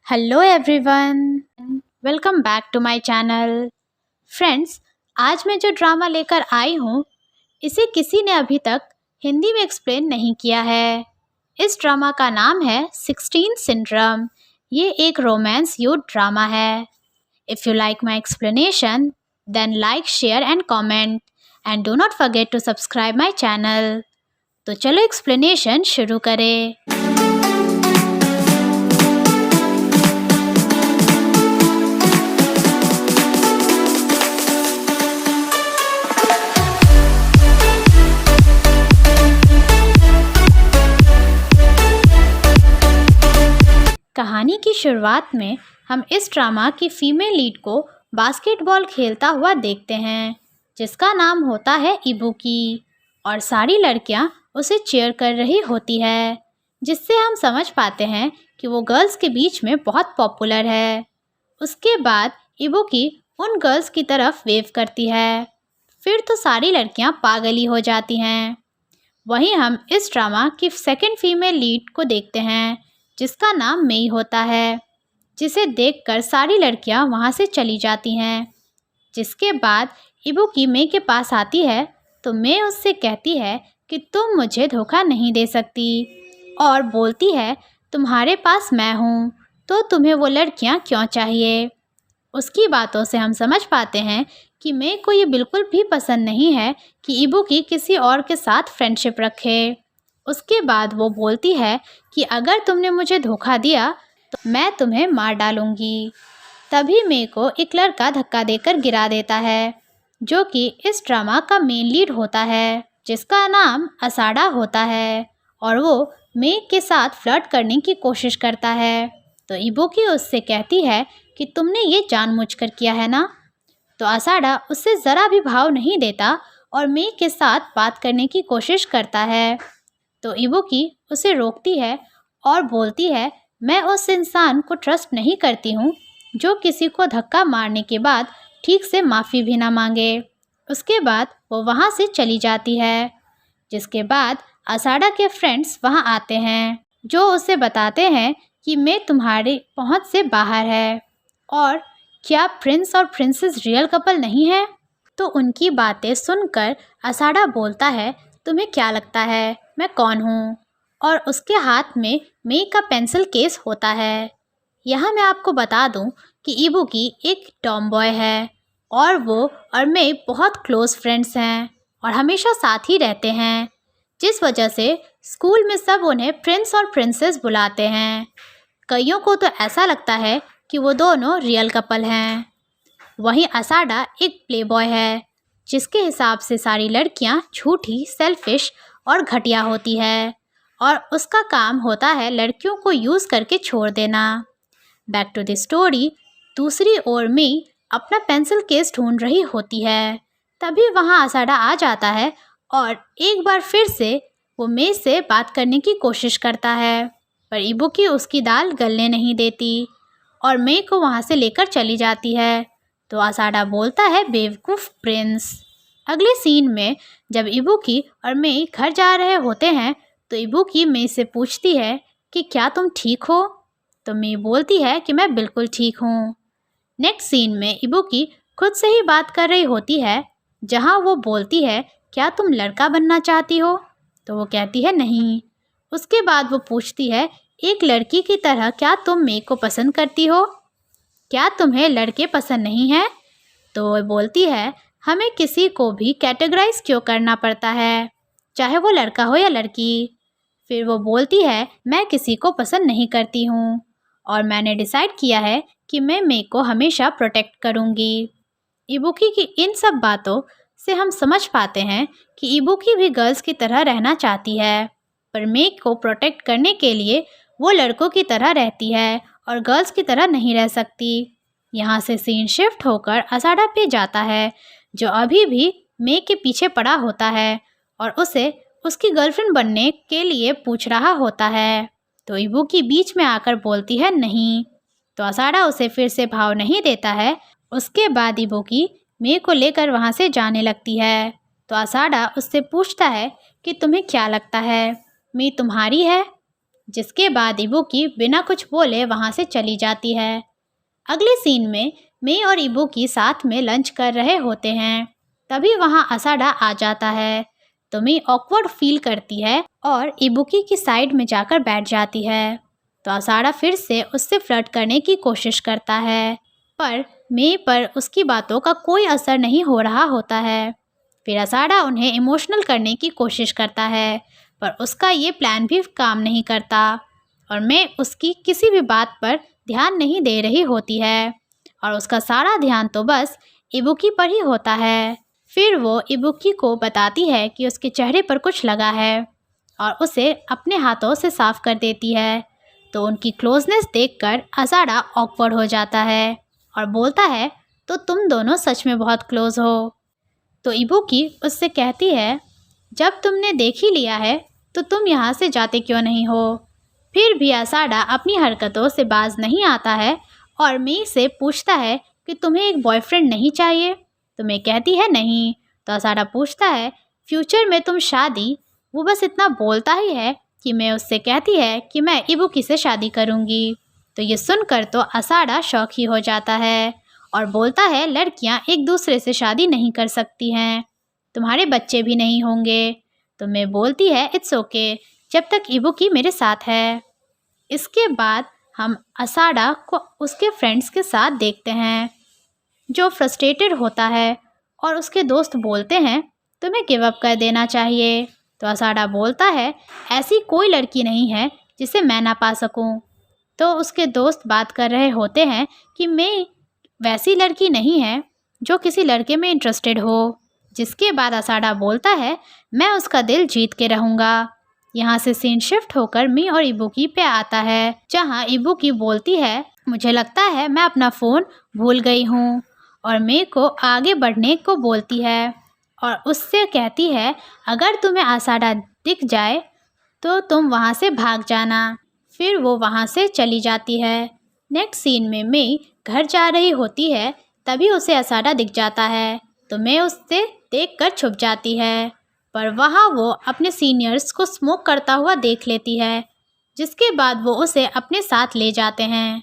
Hello everyone, welcome back to my channel. Friends, आज मैं जो ड्रामा लेकर आई हूँ इसे किसी ने अभी तक हिंदी में एक्सप्लेन नहीं किया है। इस ड्रामा का नाम है 16 सिंड्रोम। ये एक रोमांस यूथ ड्रामा है। If you like my explanation then like, share and comment and do not forget to subscribe my channel. तो चलो एक्सप्लेनेशन शुरू करें। कहानी की शुरुआत में हम इस ड्रामा की फीमेल लीड को बास्केटबॉल खेलता हुआ देखते हैं, जिसका नाम होता है इबुकी, और सारी लड़कियां उसे चीयर कर रही होती है, जिससे हम समझ पाते हैं कि वो गर्ल्स के बीच में बहुत पॉपुलर है। उसके बाद इबुकी उन गर्ल्स की तरफ वेव करती है, फिर तो सारी लड़कियां पागली हो जाती हैं। वहीं हम इस ड्रामा की सेकंड फीमेल लीड को देखते हैं, जिसका नाम मेई होता है, जिसे देखकर सारी लड़कियां वहां से चली जाती हैं। जिसके बाद इबुकी मेई के पास आती है तो मेई उससे कहती है कि तुम मुझे धोखा नहीं दे सकती, और बोलती है तुम्हारे पास मैं हूँ तो तुम्हें वो लड़कियां क्यों चाहिए। उसकी बातों से हम समझ पाते हैं कि मेई को ये बिल्कुल भी पसंद नहीं है कि इबुकी किसी और के साथ फ्रेंडशिप रखे। उसके बाद वो बोलती है कि अगर तुमने मुझे धोखा दिया तो मैं तुम्हें मार डालूंगी। तभी मेई को एक लड़का धक्का देकर गिरा देता है, जो कि इस ड्रामा का मेन लीड होता है, जिसका नाम असाडा होता है, और वो मेई के साथ फ्लर्ट करने की कोशिश करता है। तो इबुकी उससे कहती है कि तुमने ये जानबूझकर किया है ना। तो असाडा उससे ज़रा भी भाव नहीं देता और मेई के साथ बात करने की कोशिश करता है। तो इबुकी उसे रोकती है और बोलती है मैं उस इंसान को ट्रस्ट नहीं करती हूँ जो किसी को धक्का मारने के बाद ठीक से माफ़ी भी ना मांगे। उसके बाद वो वहाँ से चली जाती है। जिसके बाद असाडा के फ्रेंड्स वहाँ आते हैं, जो उसे बताते हैं कि मैं तुम्हारी पहुँच से बाहर है, और क्या प्रिंस और प्रिंसेस रियल कपल नहीं है। तो उनकी बातें सुनकर असाडा बोलता है तुम्हें क्या लगता है मैं कौन हूँ, और उसके हाथ में मेई का पेंसिल केस होता है। यहाँ मैं आपको बता दूँ कि इबुकी एक टॉम बॉय है, और वो और मेई बहुत क्लोज फ्रेंड्स हैं और हमेशा साथ ही रहते हैं, जिस वजह से स्कूल में सब उन्हें प्रिंस और प्रिंसेस बुलाते हैं। कईयों को तो ऐसा लगता है कि वो दोनों रियल कपल हैं। वहीं असाडा एक प्लेबॉय है, जिसके हिसाब से सारी लड़कियां झूठी, सेल्फिश और घटिया होती है, और उसका काम होता है लड़कियों को यूज़ करके छोड़ देना। Back to the story. दूसरी ओर मेई अपना पेंसिल केस ढूंढ रही होती है, तभी वहाँ असाडा आ जाता है और एक बार फिर से वो मेई से बात करने की कोशिश करता है, पर इबुकी उसकी दाल गलने नहीं देती और मेई को वहाँ से लेकर चली जाती है। तो असाडा बोलता है बेवकूफ़ प्रिंस। अगले सीन में जब इबुकी और मेई घर जा रहे होते हैं तो इबुकी मेई से पूछती है कि क्या तुम ठीक हो। तो मेई बोलती है कि मैं बिल्कुल ठीक हूँ। नेक्स्ट सीन में इबुकी खुद से ही बात कर रही होती है, जहाँ वो बोलती है क्या तुम लड़का बनना चाहती हो। तो वो कहती है नहीं। उसके बाद वो पूछती है एक लड़की की तरह क्या तुम मेई को पसंद करती हो, क्या तुम्हें लड़के पसंद नहीं हैं। तो वो बोलती है हमें किसी को भी कैटेगराइज क्यों करना पड़ता है, चाहे वो लड़का हो या लड़की। फिर वो बोलती है मैं किसी को पसंद नहीं करती हूँ, और मैंने डिसाइड किया है कि मैं मेई को हमेशा प्रोटेक्ट करूँगी। इबुकी की इन सब बातों से हम समझ पाते हैं कि इबुकी भी गर्ल्स की तरह रहना चाहती है, पर मेई को प्रोटेक्ट करने के लिए वो लड़कों की तरह रहती है और गर्ल्स की तरह नहीं रह सकती। यहाँ से सीन शिफ्ट होकर असाडा पे जाता है, जो अभी भी मेई के पीछे पड़ा होता है और उसे उसकी गर्लफ्रेंड बनने के लिए पूछ रहा होता है। तो इबुकी बीच में आकर बोलती है नहीं। तो असाडा उसे फिर से भाव नहीं देता है। उसके बाद इबुकी मेई को लेकर वहाँ से जाने लगती है। तो असाडा उससे पूछता है कि तुम्हें क्या लगता है मेई तुम्हारी है। जिसके बाद इबुकी बिना कुछ बोले वहाँ से चली जाती है। अगले सीन में मे और इबुकी साथ में लंच कर रहे होते हैं। तभी वहाँ असाडा आ जाता है तो मे ऑकवर्ड फील करती है और इबुकी की साइड में जाकर बैठ जाती है। तो असाडा फिर से उससे फ्लर्ट करने की कोशिश करता है पर मे पर उसकी बातों का कोई असर नहीं हो रहा होता है। फिर असाडा उन्हें इमोशनल करने की कोशिश करता है पर उसका ये प्लान भी काम नहीं करता और मे उसकी किसी भी बात पर ध्यान नहीं दे रही होती है और उसका सारा ध्यान तो बस इबुकी पर ही होता है। फिर वो इबुकी को बताती है कि उसके चेहरे पर कुछ लगा है और उसे अपने हाथों से साफ कर देती है। तो उनकी क्लोजनेस देखकर असाडा ऑकवर्ड हो जाता है और बोलता है तो तुम दोनों सच में बहुत क्लोज हो। तो इबुकी उससे कहती है जब तुमने देख ही लिया है तो तुम यहाँ से जाते क्यों नहीं हो। फिर भी असाडा अपनी हरकतों से बाज नहीं आता है और मे से पूछता है कि तुम्हें एक बॉयफ्रेंड नहीं चाहिए। तो मे कहती है नहीं। तो असाडा पूछता है फ्यूचर में तुम शादी। वो बस इतना बोलता ही है कि मैं उससे कहती है कि मैं इबुकी से शादी करूँगी। तो ये सुनकर तो असाडा शॉक ही हो जाता है और बोलता है लड़कियां एक दूसरे से शादी नहीं कर सकती हैं, तुम्हारे बच्चे भी नहीं होंगे। तो मैं बोलती है इट्स ओके जब तक इबुकी मेरे साथ है। इसके बाद हम असाडा को उसके फ्रेंड्स के साथ देखते हैं जो फ्रस्ट्रेटेड होता है और उसके दोस्त बोलते हैं तुम्हें गिव अप कर देना चाहिए। तो असाडा बोलता है ऐसी कोई लड़की नहीं है जिसे मैं ना पा सकूं। तो उसके दोस्त बात कर रहे होते हैं कि मैं वैसी लड़की नहीं है जो किसी लड़के में इंटरेस्टेड हो। जिसके बाद असाडा बोलता है मैं उसका दिल जीत के रहूँगा। यहाँ से सीन शिफ्ट होकर मी और इबुकी पे आता है जहाँ इबुकी बोलती है मुझे लगता है मैं अपना फ़ोन भूल गई हूँ और मे को आगे बढ़ने को बोलती है और उससे कहती है अगर तुम्हें असाडा दिख जाए तो तुम वहाँ से भाग जाना। फिर वो वहाँ से चली जाती है। नेक्स्ट सीन में मे घर जा रही होती है तभी उसे असाडा दिख जाता है तो मे उससे देखकर छुप जाती है पर वहाँ वो अपने सीनियर्स को स्मोक करता हुआ देख लेती है जिसके बाद वो उसे अपने साथ ले जाते हैं।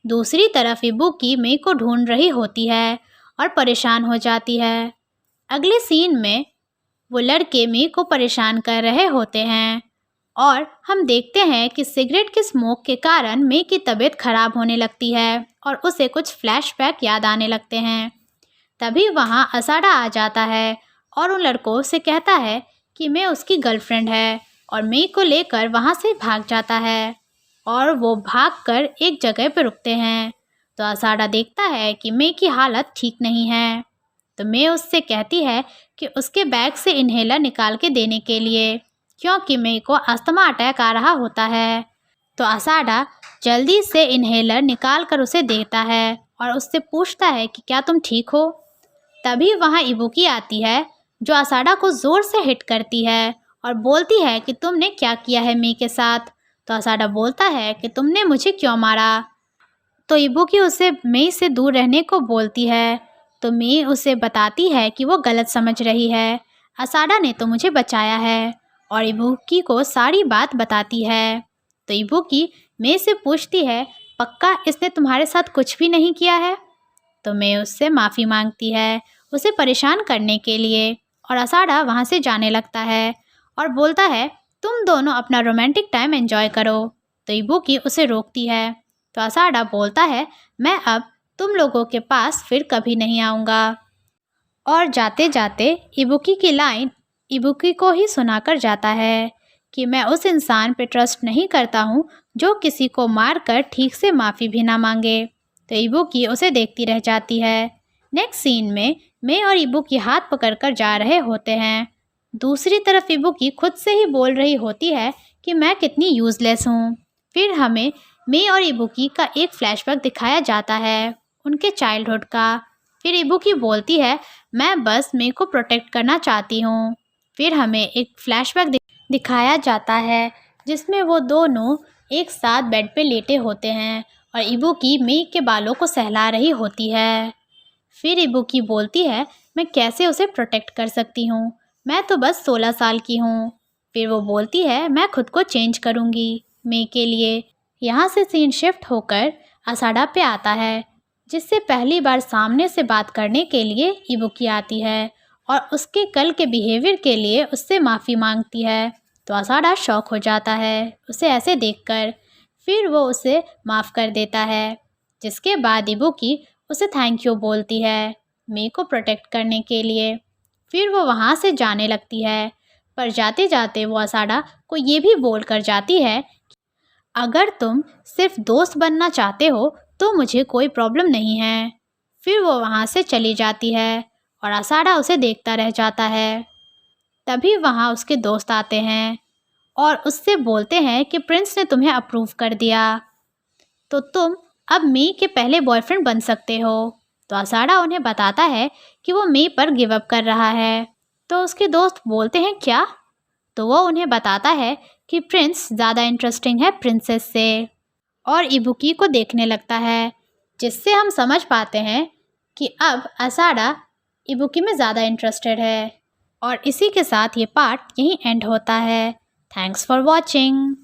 दूसरी तरफ इबुकी मे को ढूंढ रही होती है और परेशान हो जाती है। अगले सीन में वो लड़के मे को परेशान कर रहे होते हैं और हम देखते हैं कि सिगरेट के स्मोक के कारण मे की तबीयत खराब होने लगती है और उसे कुछ फ्लैशबैक याद आने लगते हैं। तभी वहाँ असाडा आ जाता है और उन लड़कों से कहता है कि मैं उसकी गर्लफ्रेंड है और मे को लेकर वहाँ से भाग जाता है और वो भागकर एक जगह पर रुकते हैं। तो असाडा देखता है कि मे की हालत ठीक नहीं है तो मे उससे कहती है कि उसके बैग से इन्हेलर निकाल के देने के लिए क्योंकि मे को अस्थमा अटैक आ रहा होता है। तो असाडा जल्दी से इन्हेलर निकाल कर उसे देता है और उससे पूछता है कि क्या तुम ठीक हो। तभी वहाँ इबुकी आती है जो असाडा को ज़ोर से हिट करती है और बोलती है कि तुमने क्या किया है मे के साथ। तो असाडा बोलता है कि तुमने मुझे क्यों मारा। तो इबुकी उसे मे से दूर रहने को बोलती है तो मे उसे बताती है कि वो गलत समझ रही है, असाडा ने तो मुझे बचाया है और इबुकी को सारी बात बताती है। तो इबुकी मे से पूछती है पक्का इसने तुम्हारे साथ कुछ भी नहीं किया है। तो मे उससे माफ़ी मांगती है उसे परेशान करने के लिए और असाडा वहाँ से जाने लगता है और बोलता है तुम दोनों अपना रोमांटिक टाइम एंजॉय करो। तो इबुकी उसे रोकती है तो असाडा बोलता है मैं अब तुम लोगों के पास फिर कभी नहीं आऊँगा। और जाते जाते इबुकी की लाइन इबुकी को ही सुनाकर जाता है कि मैं उस इंसान पे ट्रस्ट नहीं करता हूँ जो किसी को मारकर ठीक से माफ़ी भी ना मांगे। तो इबुकी उसे देखती रह जाती है। नेक्स्ट सीन में मे और इबुकी हाथ पकड़कर जा रहे होते हैं। दूसरी तरफ इबुकी खुद से ही बोल रही होती है कि मैं कितनी यूज़लेस हूँ। फिर हमें मे और इबुकी का एक फ्लैशबैक दिखाया जाता है उनके चाइल्डहुड का। फिर इबुकी बोलती है मैं बस मे को प्रोटेक्ट करना चाहती हूँ। फिर हमें एक फ्लैशबैक दिखाया जाता है जिसमें वो दोनों एक साथ बेड पे लेटे होते हैं और इबुकी मे के बालों को सहला रही होती है। फिर इबुकी बोलती है मैं कैसे उसे प्रोटेक्ट कर सकती हूँ, मैं तो बस 16 साल की हूँ। फिर वो बोलती है मैं खुद को चेंज करूँगी। मे के लिए। यहाँ से सीन शिफ्ट होकर असाडा पे आता है, जिससे पहली बार सामने से बात करने के लिए इबुकी आती है और उसके कल के बिहेवियर के लिए उससे माफ़ी मांगती है। तो असाडा शॉक हो जाता है उसे ऐसे देखकर। फिर वो उसे माफ़ कर देता है, जिसके बाद इबुकी उसे थैंक यू बोलती है मे को प्रोटेक्ट करने के लिए। फिर वो वहाँ से जाने लगती है, पर जाते जाते वो असाडा को ये भी बोल कर जाती है, अगर तुम सिर्फ दोस्त बनना चाहते हो तो मुझे कोई प्रॉब्लम नहीं है। फिर वो वहाँ से चली जाती है और असाडा उसे देखता रह जाता है। तभी वहाँ उसके दोस्त आते हैं और उससे बोलते हैं कि प्रिंस ने तुम्हें अप्रूव कर दिया, तो तुम अब मे के पहले बॉयफ्रेंड बन सकते हो। तो असाडा उन्हें बताता है कि वो मे पर गिव अप कर रहा है। तो उसके दोस्त बोलते हैं क्या? तो वो उन्हें बताता है कि प्रिंस ज़्यादा इंटरेस्टिंग है प्रिंसेस से, और इबुकी को देखने लगता है, जिससे हम समझ पाते हैं कि अब असाडा इबुकी में ज़्यादा इंटरेस्टेड है। और इसी के साथ ये पार्ट यहीं एंड होता है। Thanks for watching.